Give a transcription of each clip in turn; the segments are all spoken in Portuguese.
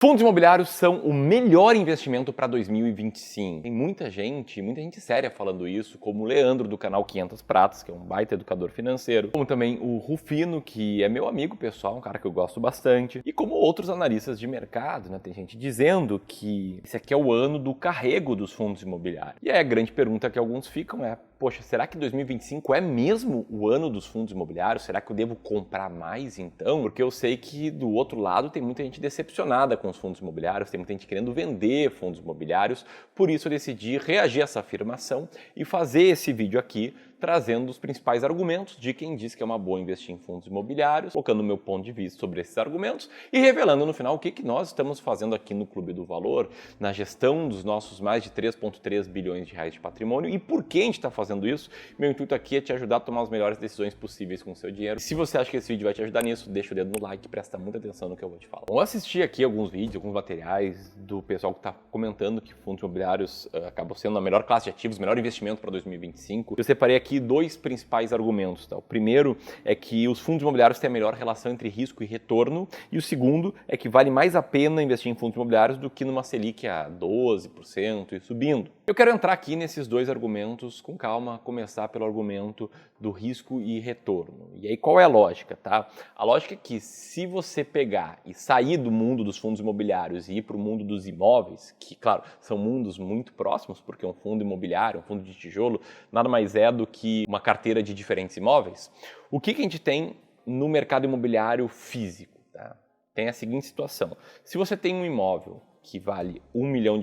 Fundos imobiliários são o melhor investimento para 2025. Tem muita gente séria falando isso, como o Leandro do canal 500 Pratas, que é um baita educador financeiro, como também o Rufino, que é meu amigo pessoal, um cara que eu gosto bastante, e como outros analistas de mercado, né? Tem gente dizendo que esse aqui é o ano do carrego dos fundos imobiliários. E aí a grande pergunta que alguns ficam é: poxa, será que 2025 é mesmo o ano dos fundos imobiliários? Será que eu devo comprar mais então? Porque eu sei que do outro lado tem muita gente decepcionada com os fundos imobiliários, tem muita gente querendo vender fundos imobiliários, por isso eu decidi reagir a essa afirmação e fazer esse vídeo aqui trazendo os principais argumentos de quem diz que é uma boa investir em fundos imobiliários, colocando o meu ponto de vista sobre esses argumentos e revelando no final o que nós estamos fazendo aqui no Clube do Valor, na gestão dos nossos mais de 3,3 bilhões de reais de patrimônio e por que a gente está fazendo isso. Meu intuito aqui é te ajudar a tomar as melhores decisões possíveis com o seu dinheiro. E se você acha que esse vídeo vai te ajudar nisso, deixa o dedo no like e presta muita atenção no que eu vou te falar. Eu assisti aqui alguns vídeos, alguns materiais do pessoal que está comentando que fundos imobiliários acabam sendo a melhor classe de ativos, o melhor investimento para 2025. Eu separei aqui dois principais argumentos. Tá? O primeiro é que os fundos imobiliários têm a melhor relação entre risco e retorno, e o segundo é que vale mais a pena investir em fundos imobiliários do que numa Selic a 12% e subindo. Eu quero entrar aqui nesses dois argumentos com calma, começar pelo argumento do risco e retorno. E aí qual é a lógica, tá? A lógica é que se você pegar e sair do mundo dos fundos imobiliários e ir para o mundo dos imóveis, que, claro, são mundos muito próximos, porque um fundo imobiliário, um fundo de tijolo, nada mais é do que uma carteira de diferentes imóveis. O que a gente tem no mercado imobiliário físico? Tá? Tem a seguinte situação. Se você tem um imóvel que vale R$1 milhão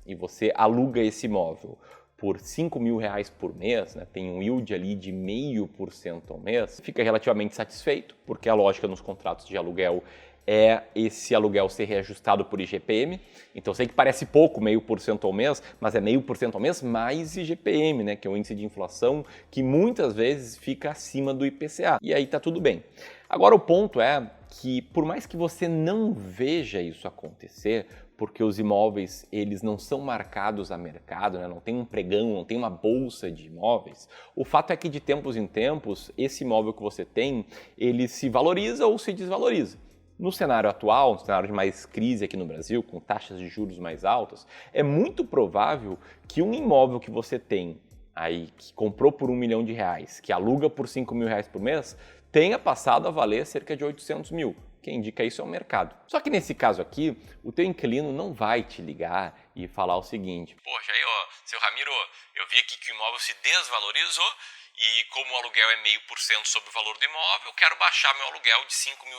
e você aluga esse imóvel por R$5 mil por mês, né, tem um yield ali de 0,5% ao mês, fica relativamente satisfeito, porque a lógica nos contratos de aluguel é esse aluguel ser reajustado por IGPM. Então, eu sei que parece pouco, 0,5% ao mês, mas é 0,5% ao mês mais IGPM, né, que é o índice de inflação que muitas vezes fica acima do IPCA. E aí tá tudo bem. Agora, o ponto é que, por mais que você não veja isso acontecer, porque os imóveis eles não são marcados a mercado, né? Não tem um pregão, não tem uma bolsa de imóveis, o fato é que de tempos em tempos, esse imóvel que você tem, ele se valoriza ou se desvaloriza. No cenário atual, no cenário de mais crise aqui no Brasil, com taxas de juros mais altas, é muito provável que um imóvel que você tem aí, que comprou por R$1 milhão, que aluga por R$5 mil por mês, tenha passado a valer cerca de 800 mil. Quem indica isso é o mercado. Só que nesse caso aqui, o teu inquilino não vai te ligar e falar o seguinte: poxa, aí ó, seu Ramiro, eu vi aqui que o imóvel se desvalorizou e como o aluguel é 0,5% sobre o valor do imóvel, eu quero baixar meu aluguel de R$5 mil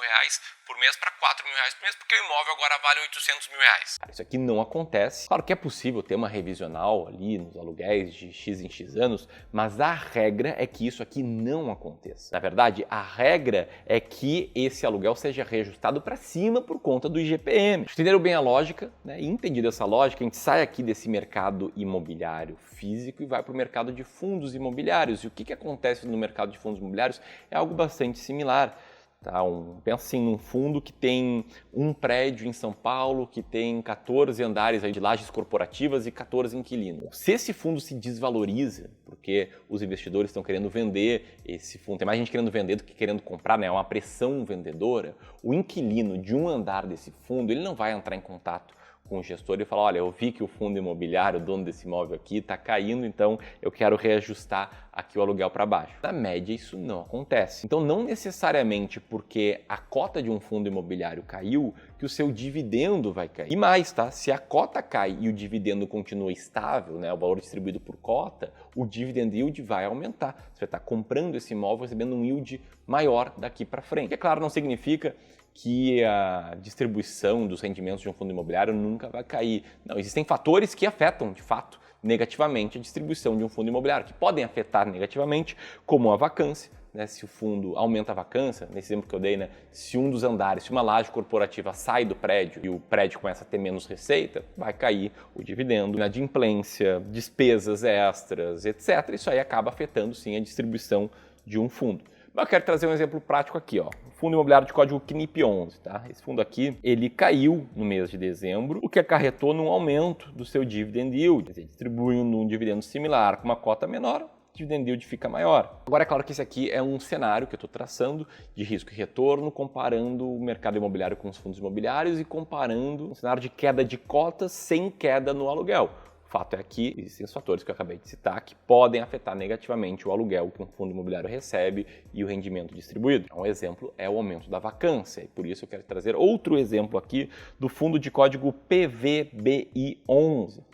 por mês para R$4 mil por mês, porque o imóvel agora vale R$800 mil. Cara, isso aqui não acontece. Claro que é possível ter uma revisional ali nos aluguéis de X em X anos, mas a regra é que isso aqui não aconteça. Na verdade, a regra é que esse aluguel seja reajustado para cima por conta do IGPM. Entenderam bem a lógica, né? E entendido essa lógica, a gente sai aqui desse mercado imobiliário físico e vai para o mercado de fundos imobiliários. E o que acontece no mercado de fundos imobiliários é algo bastante similar. Tá? Pensa assim num fundo que tem um prédio em São Paulo, que tem 14 andares aí de lajes corporativas e 14 inquilinos. Se esse fundo se desvaloriza, porque os investidores estão querendo vender esse fundo, tem mais gente querendo vender do que querendo comprar, né? É uma pressão vendedora, o inquilino de um andar desse fundo, ele não vai entrar em contato com o gestor e falar: olha, eu vi que o fundo imobiliário, o dono desse imóvel aqui, está caindo, então eu quero reajustar aqui o aluguel para baixo. Na média, isso não acontece. Então, não necessariamente porque a cota de um fundo imobiliário caiu, que o seu dividendo vai cair. E mais, tá? Se a cota cai e o dividendo continua estável, né, o valor distribuído por cota, o dividend yield vai aumentar. Você vai estar comprando esse imóvel recebendo um yield maior daqui para frente. E, é claro, não significa que a distribuição dos rendimentos de um fundo imobiliário nunca vai cair. Não, existem fatores que afetam, de fato, negativamente a distribuição de um fundo imobiliário, que podem afetar negativamente, como a vacância, né? Se o fundo aumenta a vacância, nesse exemplo que eu dei, né? Se um dos andares, se uma laje corporativa sai do prédio e o prédio começa a ter menos receita, vai cair o dividendo, inadimplência, despesas extras, etc. Isso aí acaba afetando, sim, a distribuição de um fundo. Mas eu quero trazer um exemplo prático aqui, ó. Fundo imobiliário de código CNIP11, tá? Esse fundo aqui, ele caiu no mês de dezembro, o que acarretou num aumento do seu dividend yield. Quer dizer, distribuindo um dividendo similar com uma cota menor, dividend yield fica maior. Agora, é claro que esse aqui é um cenário que eu estou traçando de risco e retorno, comparando o mercado imobiliário com os fundos imobiliários e comparando um cenário de queda de cotas sem queda no aluguel. O fato é que existem os fatores que eu acabei de citar que podem afetar negativamente o aluguel que um fundo imobiliário recebe e o rendimento distribuído. Um exemplo é o aumento da vacância, e por isso eu quero trazer outro exemplo aqui do fundo de código PVBI11.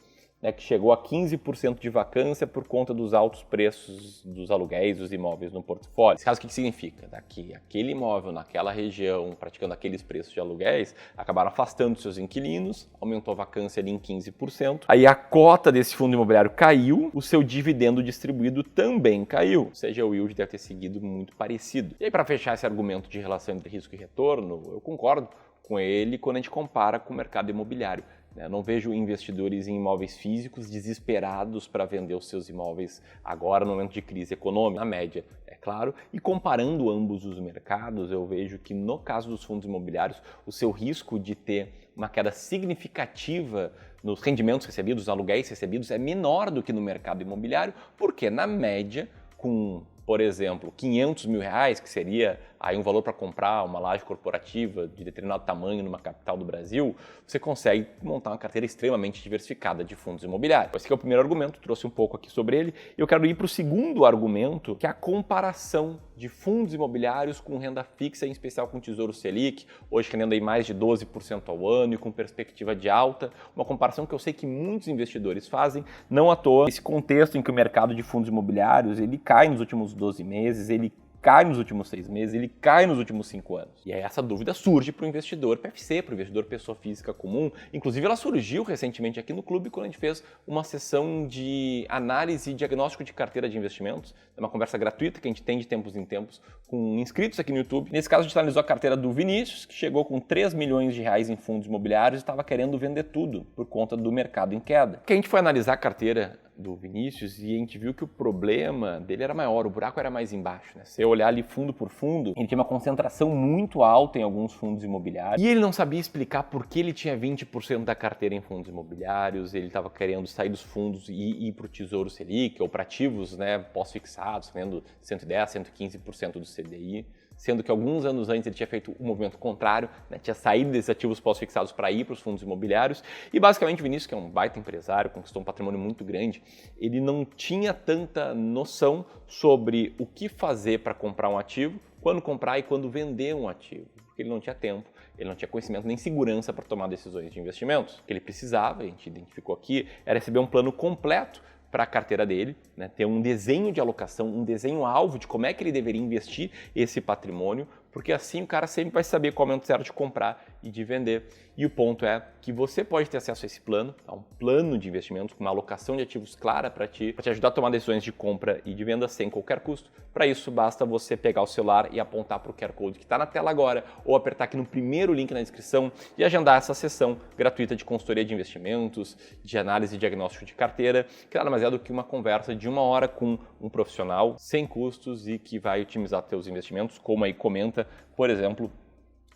Que chegou a 15% de vacância por conta dos altos preços dos aluguéis dos imóveis no portfólio. Nesse caso, o que significa? Daqui, aquele imóvel naquela região, praticando aqueles preços de aluguéis, acabaram afastando seus inquilinos, aumentou a vacância ali em 15%. Aí a cota desse fundo imobiliário caiu, o seu dividendo distribuído também caiu. Ou seja, o yield deve ter seguido muito parecido. E aí, para fechar esse argumento de relação entre risco e retorno, eu concordo com ele quando a gente compara com o mercado imobiliário. Eu não vejo investidores em imóveis físicos desesperados para vender os seus imóveis agora, no momento de crise econômica, na média, é claro. E comparando ambos os mercados, eu vejo que no caso dos fundos imobiliários, o seu risco de ter uma queda significativa nos rendimentos recebidos, nos aluguéis recebidos, é menor do que no mercado imobiliário, porque na média, com, por exemplo, R$500 mil, que seria aí um valor para comprar uma laje corporativa de determinado tamanho numa capital do Brasil, você consegue montar uma carteira extremamente diversificada de fundos imobiliários. Esse aqui é o primeiro argumento, trouxe um pouco aqui sobre ele. E eu quero ir para o segundo argumento, que é a comparação de fundos imobiliários com renda fixa, em especial com Tesouro Selic, hoje rendendo aí mais de 12% ao ano e com perspectiva de alta. Uma comparação que eu sei que muitos investidores fazem, não à toa. Esse contexto em que o mercado de fundos imobiliários, ele cai nos últimos 12 meses, ele cai nos últimos 6 meses, ele cai nos últimos 5 anos. E aí essa dúvida surge para o investidor PFC, para o investidor pessoa física comum. Inclusive ela surgiu recentemente aqui no clube quando a gente fez uma sessão de análise e diagnóstico de carteira de investimentos. É uma conversa gratuita que a gente tem de tempos em tempos com inscritos aqui no YouTube. Nesse caso a gente analisou a carteira do Vinícius, que chegou com R$3 milhões em fundos imobiliários e estava querendo vender tudo por conta do mercado em queda. Que a gente foi analisar a carteira do Vinícius e a gente viu que o problema dele era maior, o buraco era mais embaixo, né? Se eu olhar ali fundo por fundo, ele tinha uma concentração muito alta em alguns fundos imobiliários e ele não sabia explicar por que ele tinha 20% da carteira em fundos imobiliários, ele estava querendo sair dos fundos e ir para o Tesouro Selic ou para ativos, né, pós-fixados, tendo 110%, 115% do CDI. Sendo que alguns anos antes ele tinha feito um movimento contrário, né? Tinha saído desses ativos pós-fixados para ir para os fundos imobiliários. E basicamente o Vinícius, que é um baita empresário, conquistou um patrimônio muito grande, ele não tinha tanta noção sobre o que fazer para comprar um ativo, quando comprar e quando vender um ativo, porque ele não tinha tempo, ele não tinha conhecimento nem segurança para tomar decisões de investimentos. O que ele precisava, a gente identificou aqui, era receber um plano completo para a carteira dele, né, ter um desenho de alocação, um desenho-alvo de como é que ele deveria investir esse patrimônio, porque assim o cara sempre vai saber qual é o momento certo de comprar e de vender. E o ponto é que você pode ter acesso a esse plano, a um plano de investimentos com uma alocação de ativos clara para te ajudar a tomar decisões de compra e de venda sem qualquer custo. Para isso, basta você pegar o celular e apontar para o QR Code que está na tela agora ou apertar aqui no primeiro link na descrição e agendar essa sessão gratuita de consultoria de investimentos, de análise e diagnóstico de carteira, que nada mais é do que uma conversa de 1 hora com um profissional sem custos e que vai otimizar seus investimentos, como aí comenta, por exemplo,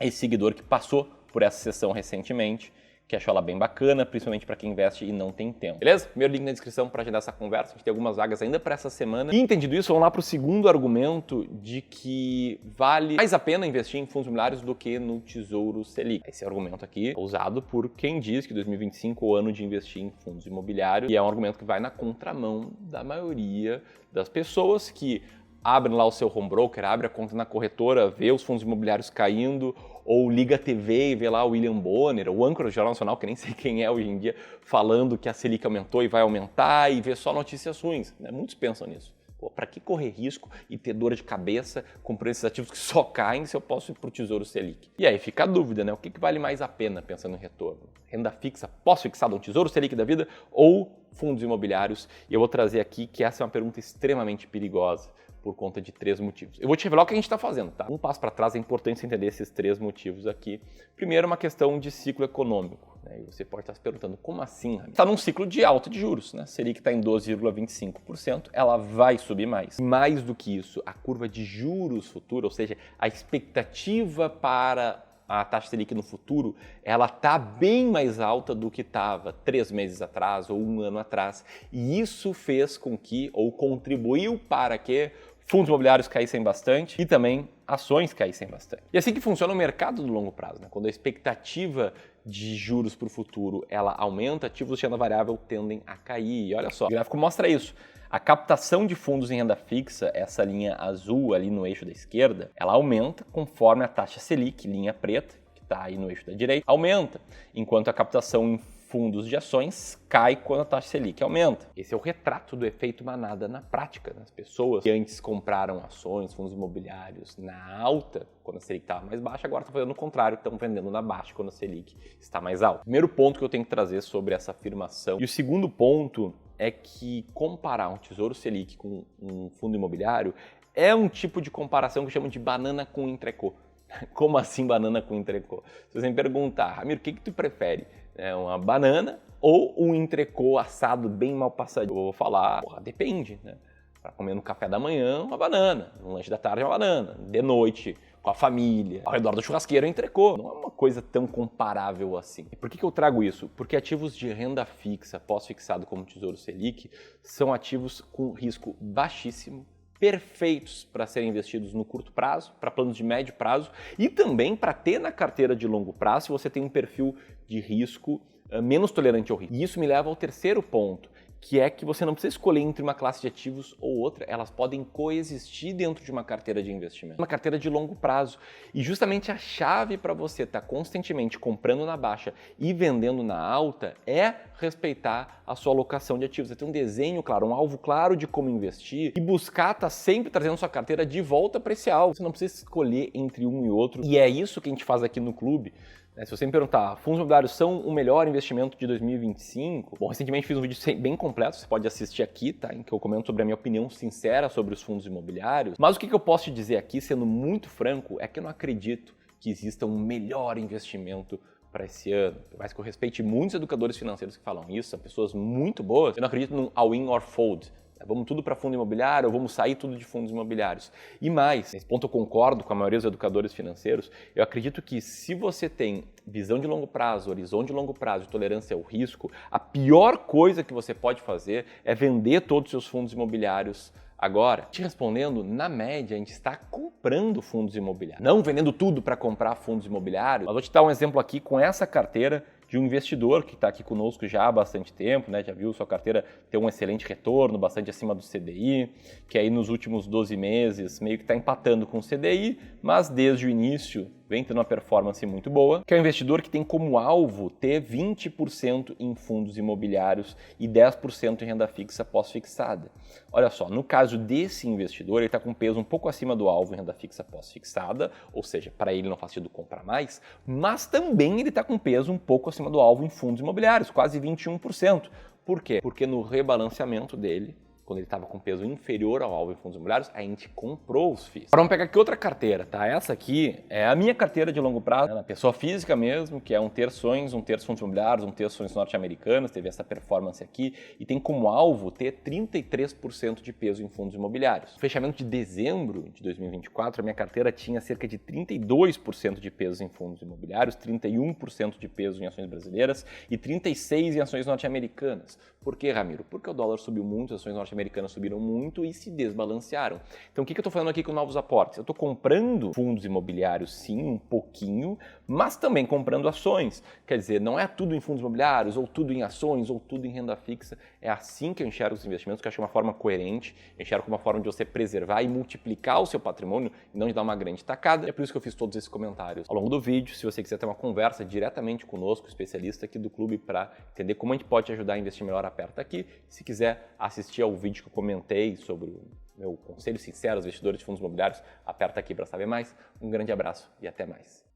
esse seguidor que passou por essa sessão recentemente, que achou ela bem bacana, principalmente para quem investe e não tem tempo. Beleza? Primeiro link na descrição para agendar essa conversa. A gente tem algumas vagas ainda para essa semana. E entendido isso, vamos lá para o segundo argumento de que vale mais a pena investir em fundos imobiliários do que no Tesouro Selic. Esse argumento aqui é usado por quem diz que 2025 é o ano de investir em fundos imobiliários e é um argumento que vai na contramão da maioria das pessoas que abrem lá o seu home broker, abre a conta na corretora, vê os fundos imobiliários caindo, ou liga a TV e vê lá o William Bonner, o âncora do Jornal Nacional, que nem sei quem é hoje em dia, falando que a Selic aumentou e vai aumentar, e vê só notícias ruins, né? Muitos pensam nisso. Para que correr risco e ter dor de cabeça comprando esses ativos que só caem se eu posso ir para o Tesouro Selic? E aí fica a dúvida, né? O que vale mais a pena pensando em retorno? Renda fixa pós-fixada, um Tesouro Selic da vida ou fundos imobiliários? E eu vou trazer aqui que essa é uma pergunta extremamente perigosa por conta de 3 motivos. Eu vou te revelar o que a gente está fazendo, tá? Um passo para trás, é importante você entender esses 3 motivos aqui. Primeiro, uma questão de ciclo econômico, né? E você pode estar se perguntando, como assim, Ramiro? Está num ciclo de alta de juros, né? Selic está em 12,25%, ela vai subir mais. Mais do que isso, a curva de juros futura, ou seja, a expectativa para a taxa Selic no futuro, ela está bem mais alta do que estava 3 meses atrás ou 1 ano atrás. E isso fez com que, ou contribuiu para que, fundos imobiliários caíssem bastante e também ações caíssem bastante. E assim que funciona o mercado do longo prazo, né? Quando a expectativa de juros para o futuro ela aumenta, ativos de renda variável tendem a cair. E olha só, o gráfico mostra isso. A captação de fundos em renda fixa, essa linha azul ali no eixo da esquerda, ela aumenta conforme a taxa Selic, linha preta, que está aí no eixo da direita, aumenta, enquanto a captação em fundos de ações cai quando a taxa Selic aumenta. Esse é o retrato do efeito manada na prática. As pessoas que antes compraram ações, fundos imobiliários na alta, quando a Selic estava mais baixa, agora estão fazendo o contrário, estão vendendo na baixa quando a Selic está mais alta. Primeiro ponto que eu tenho que trazer sobre essa afirmação. E o segundo ponto é que comparar um Tesouro Selic com um fundo imobiliário é um tipo de comparação que eu chamo de banana com entrecô. Como assim banana com entrecô? Se você me perguntar, Ramiro, o que tu prefere? Uma banana ou um entrecô assado bem mal passadinho? Eu vou falar, depende, né? Para comer no café da manhã, uma banana. No lanche da tarde, uma banana. De noite, com a família, ao redor do churrasqueiro, um entrecô. Não é uma coisa tão comparável assim. E por que eu trago isso? Porque ativos de renda fixa, pós-fixado como Tesouro Selic, são ativos com risco baixíssimo, perfeitos para serem investidos no curto prazo, para planos de médio prazo e também para ter na carteira de longo prazo se você tem um perfil de risco menos tolerante ao risco. E isso me leva ao terceiro ponto, que é que você não precisa escolher entre uma classe de ativos ou outra, elas podem coexistir dentro de uma carteira de investimento, uma carteira de longo prazo. E justamente a chave para você estar constantemente comprando na baixa e vendendo na alta é respeitar a sua alocação de ativos. Você tem um desenho claro, um alvo claro de como investir e buscar estar sempre trazendo sua carteira de volta para esse alvo. Você não precisa escolher entre um e outro. E é isso que a gente faz aqui no clube. Se você me perguntar, fundos imobiliários são o melhor investimento de 2025? Bom, recentemente fiz um vídeo bem completo, você pode assistir aqui, tá? Em que eu comento sobre a minha opinião sincera sobre os fundos imobiliários. Mas o que eu posso te dizer aqui, sendo muito franco, é que eu não acredito que exista um melhor investimento para esse ano. Por mais que eu respeite muitos educadores financeiros que falam isso, são pessoas muito boas, eu não acredito num all-in or fold. Vamos tudo para fundo imobiliário ou vamos sair tudo de fundos imobiliários. E mais, nesse ponto eu concordo com a maioria dos educadores financeiros, eu acredito que se você tem visão de longo prazo, horizonte de longo prazo e tolerância ao risco, a pior coisa que você pode fazer é vender todos os seus fundos imobiliários agora. Te respondendo, na média a gente está comprando fundos imobiliários, não vendendo tudo para comprar fundos imobiliários. Mas vou te dar um exemplo aqui com essa carteira de um investidor que está aqui conosco já há bastante tempo, né? Já viu sua carteira ter um excelente retorno, bastante acima do CDI, que aí nos últimos 12 meses meio que está empatando com o CDI, mas desde o início vem tendo uma performance muito boa, que é um investidor que tem como alvo ter 20% em fundos imobiliários e 10% em renda fixa pós-fixada. Olha só, no caso desse investidor, ele está com peso um pouco acima do alvo em renda fixa pós-fixada, ou seja, para ele não faz sentido comprar mais, mas também ele está com peso um pouco acima do alvo em fundos imobiliários, quase 21%. Por quê? Porque no rebalanceamento dele, quando ele estava com peso inferior ao alvo em fundos imobiliários, a gente comprou os FIIs. Agora vamos pegar aqui outra carteira, tá? Essa aqui é a minha carteira de longo prazo, na pessoa física mesmo, que é um terço ações, um terço fundos imobiliários, um terço ações norte-americanas, teve essa performance aqui, e tem como alvo ter 33% de peso em fundos imobiliários. No fechamento de dezembro de 2024, a minha carteira tinha cerca de 32% de peso em fundos imobiliários, 31% de peso em ações brasileiras e 36% em ações norte-americanas. Por quê, Ramiro? Porque o dólar subiu muito, as ações norte-americanas subiram muito e se desbalancearam. Então o que eu estou fazendo aqui com novos aportes? Eu estou comprando fundos imobiliários sim, um pouquinho, mas também comprando ações. Quer dizer, não é tudo em fundos imobiliários, ou tudo em ações, ou tudo em renda fixa. É assim que eu enxergo os investimentos, que eu acho uma forma coerente, eu enxergo uma forma de você preservar e multiplicar o seu patrimônio e não de dar uma grande tacada. É por isso que eu fiz todos esses comentários ao longo do vídeo. Se você quiser ter uma conversa diretamente conosco, especialista aqui do clube, para entender como a gente pode te ajudar a investir melhor, aperta aqui. Se quiser assistir ao vídeo que eu comentei sobre o meu conselho sincero aos investidores de fundos imobiliários, aperta aqui para saber mais. Um grande abraço e até mais.